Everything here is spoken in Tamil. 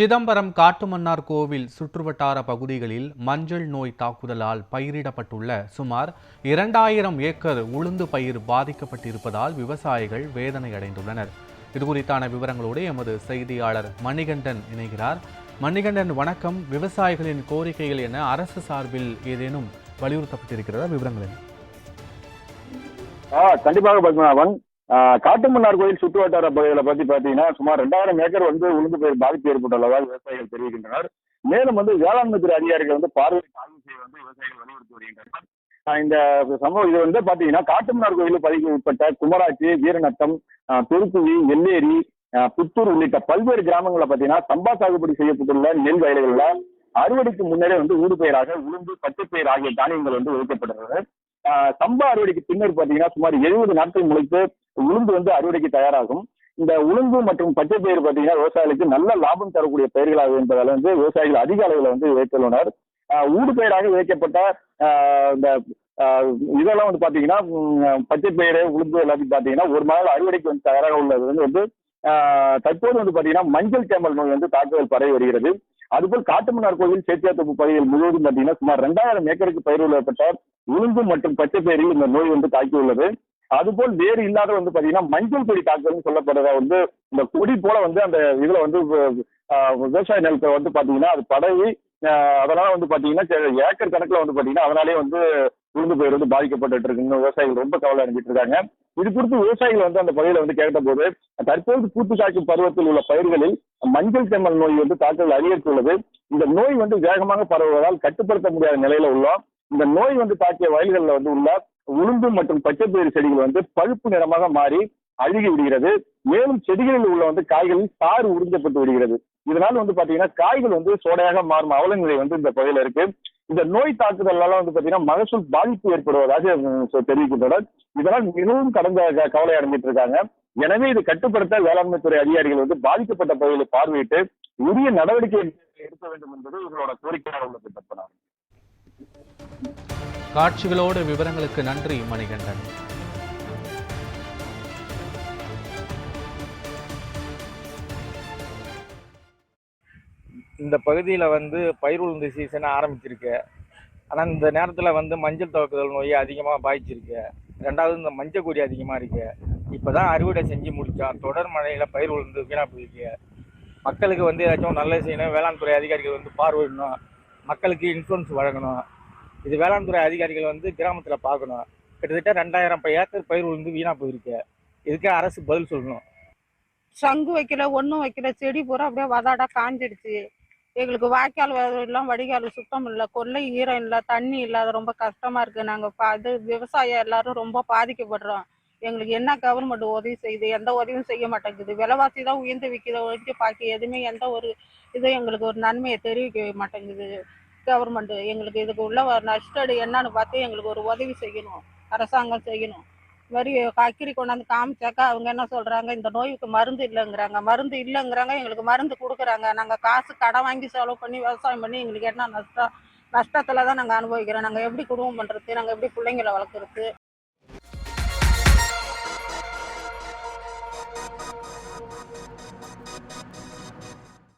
சிதம்பரம் காட்டுமன்னார் கோவில் சுற்றுவட்டார பகுதிகளில் மஞ்சள் நோய் தாக்குதலால் பயிரிடப்பட்டுள்ள சுமார் 2000 ஏக்கர் உளுந்து பயிர் பாதிக்கப்பட்டிருப்பதால் விவசாயிகள் வேதனை அடைந்துள்ளனர். இதுகுறித்தான விவரங்களோடு எமது செய்தியாளர் மணிகண்டன் இணைகிறார். மணிகண்டன், வணக்கம். விவசாயிகளின் கோரிக்கைகள் என அரசு சார்பில் ஏதேனும் வலியுறுத்தப்பட்டிருக்கிறதா? விவரங்கள் என்ன? கண்டிப்பாக பத்மநாபன், காட்டுமன்னார் கோயில் சுற்றுவட்டார பகுதிகளை பத்தி பாத்தீங்கன்னா சுமார் 2000 ஏக்கர் உளுந்து பயிர் பாதிப்பு ஏற்பட்டுள்ளதாக விவசாயிகள் தெரிவிக்கின்றனர். மேலும் வேளாண்மை துறை அதிகாரிகள் பார்வை ஆய்வு செய்ய விவசாயிகள் வலியுறுத்தி வருகின்றனர். இந்த சம்பவம் இது பாத்தீங்கன்னா காட்டுமன்னார் கோயில் பகுதிக்கு உட்பட்ட குமராட்சி, வீரநத்தம், பெருக்குவி, எல்லேரி, புத்தூர் உள்ளிட்ட பல்வேறு கிராமங்களில் பாத்தீங்கன்னா சம்பா சாகுபடி செய்யப்பட்டுள்ள நெல் வயல்கள்ல அறுவடைக்கு முன்னரே ஊடுபயிராக உளுந்து, பச்சைப்பயிர் ஆகிய தானியங்கள் விதைக்கப்பட்டுள்ளது. சம்பா அறுவடைக்கு பின்னர் பாத்தீங்கன்னா சுமார் 70 நாட்கள் முளைத்து உளுந்து அறுவடைக்கு தயாராகும். இந்த உளுந்து மற்றும் பச்சை பயிர் பாத்தீங்கன்னா விவசாயிகளுக்கு நல்ல லாபம் தரக்கூடிய பயிர்களாக என்பதால விவசாயிகள் அதிக அளவில் விதைத்துள்ளனர். ஊடு பயிராக விதைக்கப்பட்ட இந்த இதெல்லாம் பாத்தீங்கன்னா பச்சை பயிர், உளுந்து எல்லாத்தையும் பாத்தீங்கன்னா ஒரு நாள் அறுவடைக்கு தயாராக உள்ளது தற்போது பாத்தீங்கன்னா மஞ்சள் தேமல் நோய் தாக்குதல் பரவி வருகிறது. அதுபோல் காட்டுமன்னார் கோயில் சேத்தியாத்தோப்பு பகுதிகள் முழுவதும் பாத்தீங்கன்னா சுமார் 2000 ஏக்கருக்கு பயிரிடப்பட்ட உளுந்து மற்றும் பச்சை பயிரில் இந்த நோய் தாக்கியுள்ளது. அதுபோல் வேறு இல்லாத பாத்தீங்கன்னா மஞ்சள் கொடி தாக்குதல் சொல்லப்படுறத இந்த கொடி போல அந்த இதுல விவசாய நிலத்தை பாத்தீங்கன்னா அது படவி அதனால பாத்தீங்கன்னா ஏக்கர் கணக்குல பாத்தீங்கன்னா அதனாலே உளுந்து பயிர் பாதிக்கப்பட்டு இருக்குன்னு விவசாயிகள் ரொம்ப கவலை அடைஞ்சிட்டு இருக்காங்க. இது குறித்து விவசாயிகள் அந்த பகுதியில கேட்ட போது தற்போது பூத்து காய்க்கும் பருவத்தில் உள்ள பயிர்களில் மஞ்சள் தேமல் நோய் தாக்குதல் அதிகரித்துள்ளது. இந்த நோய் வேகமாக பரவுவதால் கட்டுப்படுத்த முடியாத நிலையில உள்ளோம். இந்த நோய் தாக்கிய வயல்களில் உள்ள உளுந்து மற்றும் பச்சை பயிர் செடிகள் பழுப்பு நிறமாக மாறி அழுகி விடுகிறது. மேலும் செடிகளில் உள்ள காய்களில் சாறு உறிஞ்சப்பட்டு விடுகிறது. இதனால பாத்தீங்கன்னா காய்கள் சோடையாக மாறும் அவல நிலை இந்த பகுதியில இருக்கு. இந்த நோய் தாக்குதலால பாத்தீங்கன்னா மகசூல் பாதிப்பு ஏற்படுவதாக தெரிவிக்கின்றனர். இதனால் மிகவும் கடந்த கவலை அடைஞ்சிட்டு இருக்காங்க. எனவே இது கட்டுப்படுத்த வேளாண்மை துறை அதிகாரிகள் பாதிக்கப்பட்ட பகுதிகளை பார்வையிட்டு உரிய நடவடிக்கை எடுக்க வேண்டும் என்பது இவர்களோட கோரிக்கையாக உள்ளது. காட்சிகளோடு விவரங்களுக்கு நன்றி மணிகண்டன். இந்த பகுதியில் பயிர் உளுந்து சீசன் ஆரம்பிச்சிருக்கு. ஆனால் இந்த நேரத்தில் மஞ்சள் தாக்குதல் நோய் அதிகமாக பாதிச்சிருக்கு. ரெண்டாவது இந்த மஞ்சள் கொடி அதிகமாக இருக்கு. இப்போ தான் அறுவடை செஞ்சு முடித்தோம். தொடர் மழையில் பயிர் உளுந்து வீணாக போயிருக்கு. மக்களுக்கு ஏதாச்சும் நல்லது செய்யணும். வேளாண் துறை அதிகாரிகள் பார்வையிடணும். மக்களுக்கு இன்சூரன்ஸ் வழங்கணும். இது வேளாண் துறை அதிகாரிகள் கிராமத்தில் பார்க்கணும். கிட்டத்தட்ட 2000 ஏக்கர் பயிர் உளுந்து வீணாக போயிருக்கு. இதுக்கே அரசு பதில் சொல்லணும். சங்கு வைக்கல, ஒன்றும் வைக்கல, செடி பூரா அப்படியே வதாடா காஞ்சிடுச்சு. எங்களுக்கு வாய்க்கால் எல்லாம் வடிகால் சுத்தம் இல்லை, கொல்லை ஈரம் இல்லை, தண்ணி இல்லாத ரொம்ப கஷ்டமா இருக்கு. நாங்கள் விவசாயம் எல்லாரும் ரொம்ப பாதிக்கப்படுறோம். எங்களுக்கு என்ன கவர்மெண்ட் உதவி செய்யுது? எந்த உதவியும் செய்ய மாட்டேங்குது. விலைவாசி தான் உயர்ந்து விற்கிற ஒழிஞ்சு பாக்கி எதுவுமே எந்த ஒரு இதுவும் எங்களுக்கு ஒரு நன்மையை தெரிவிக்க மாட்டேங்குது கவர்மெண்ட். எங்களுக்கு இதுக்கு உள்ள நஷ்டடு என்னன்னு பார்த்து எங்களுக்கு ஒரு உதவி செய்யணும், அரசாங்கம் செய்யணும். மாதிரி கக்கிரி கொண்டாந்து காமிச்சாக்கா அவங்க என்ன சொல்றாங்க, இந்த நோய்க்கு மருந்து இல்லைங்கிறாங்க. எங்களுக்கு மருந்து கொடுக்குறாங்க. நாங்கள் காசு கடன் வாங்கி செலவு பண்ணி விவசாயம் பண்ணி எங்களுக்கு என்ன நஷ்டத்துல தான் நாங்கள் அனுபவிக்கிறோம். நாங்கள் எப்படி குடும்பம் பண்றது? நாங்கள் எப்படி பிள்ளைங்களை வளர்க்குறது?